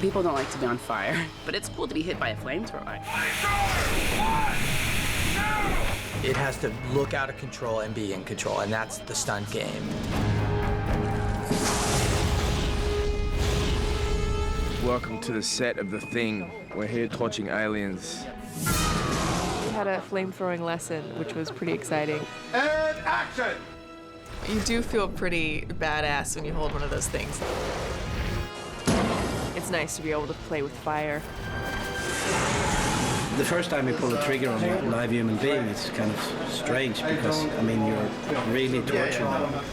People don't like to be on fire, but it's cool to be hit by a flamethrower. It has to look out of control and be in control, and that's the stunt game. Welcome to the set of The Thing. We're here watching aliens. We had a flame-throwing lesson, which was pretty exciting. And action! You do feel pretty badass when you hold one of those things. It's nice to be able to play with fire. The first time you pull the trigger on a live human being, it's kind of strange because, I mean, you're really torturing them.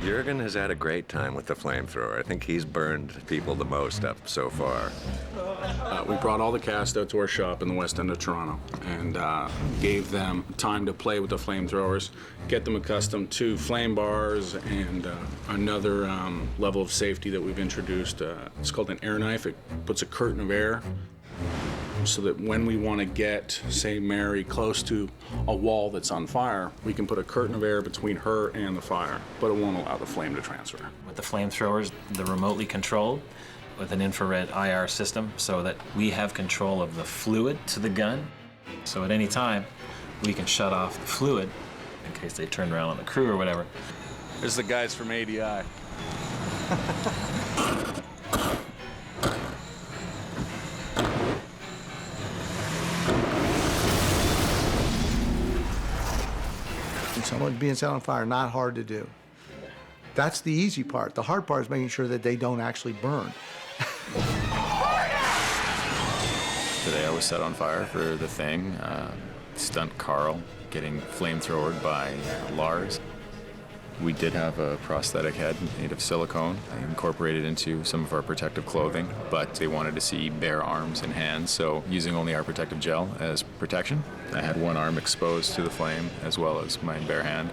Jurgen has had a great time with the flamethrower. I think he's burned people the most up so far. We brought all the cast out to our shop in the West End of Toronto and gave them time to play with the flamethrowers, get them accustomed to flame bars and another level of safety that we've introduced. It's called an air knife. It puts a curtain of air so that when we want to get, say, Mary close to a wall that's on fire, we can put a curtain of air between her and the fire, but it won't allow the flame to transfer. With the flamethrowers, they're remotely controlled with an infrared IR system so that we have control of the fluid to the gun. So at any time, we can shut off the fluid in case they turn around on the crew or whatever. This is the guys from ADI. Someone being set on fire, not hard to do. That's the easy part. The hard part is making sure that they don't actually burn. Today I was set on fire for The Thing. Stunt Carl getting flamethrowered by Lars. We did have a prosthetic head made of silicone incorporated into some of our protective clothing, but they wanted to see bare arms and hands, so using only our protective gel as protection. I had one arm exposed to the flame as well as my bare hand.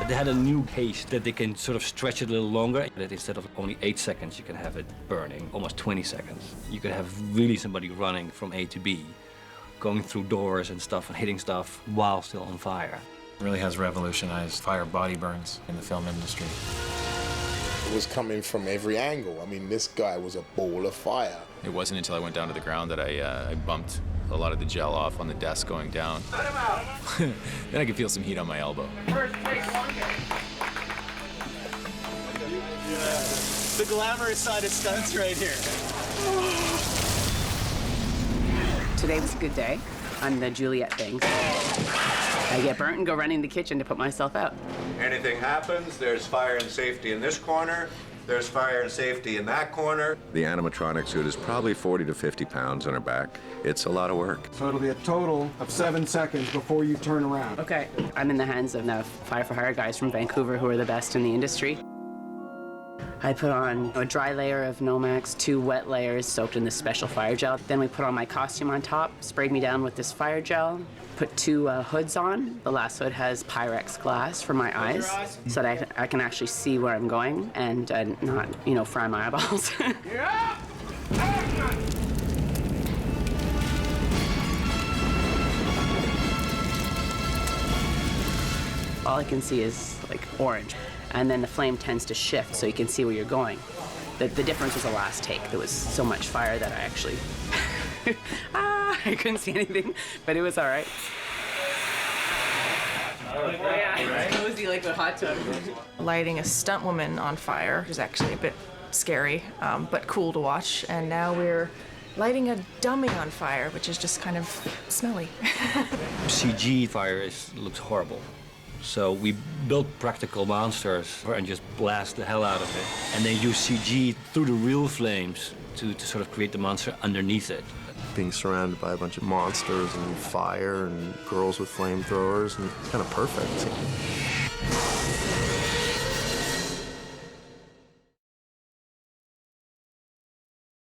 They had a new case that they can sort of stretch it a little longer. That instead of only 8 seconds, you can have it burning almost 20 seconds. You could have really somebody running from A to B, going through doors and stuff and hitting stuff while still on fire. It really has revolutionized fire body burns in the film industry. It was coming from every angle. I mean, this guy was a ball of fire. It wasn't until I went down to the ground that I bumped a lot of the gel off on the desk going down. Then I could feel some heat on my elbow. First take one. The glamorous side of stunts right here. Today was a good day on the Juliet thing. I get burnt and go running in the kitchen to put myself out. Anything happens, there's fire and safety in this corner, there's fire and safety in that corner. The animatronic suit is probably 40 to 50 pounds on her back. It's a lot of work. So it'll be a total of 7 seconds before you turn around. Okay. I'm in the hands of the Fire for Hire guys from Vancouver who are the best in the industry. I put on a dry layer of Nomex, 2 wet layers soaked in this special fire gel. Then we put on my costume on top, sprayed me down with this fire gel, put 2 hoods on. The last hood has Pyrex glass for my eyes so that I can actually see where I'm going and not, fry my eyeballs. All I can see is like orange. And then the flame tends to shift so you can see where you're going. The difference was the last take. There was so much fire that I actually, I couldn't see anything, but it was all right. Yeah, cozy like a hot tub. Lighting a stunt woman on fire is actually a bit scary, but cool to watch. And now we're lighting a dummy on fire, which is just kind of smelly. CG fire looks horrible. So we built practical monsters and just blast the hell out of it. And then use CG through the real flames to sort of create the monster underneath it. Being surrounded by a bunch of monsters and fire and girls with flamethrowers, and it's kind of perfect.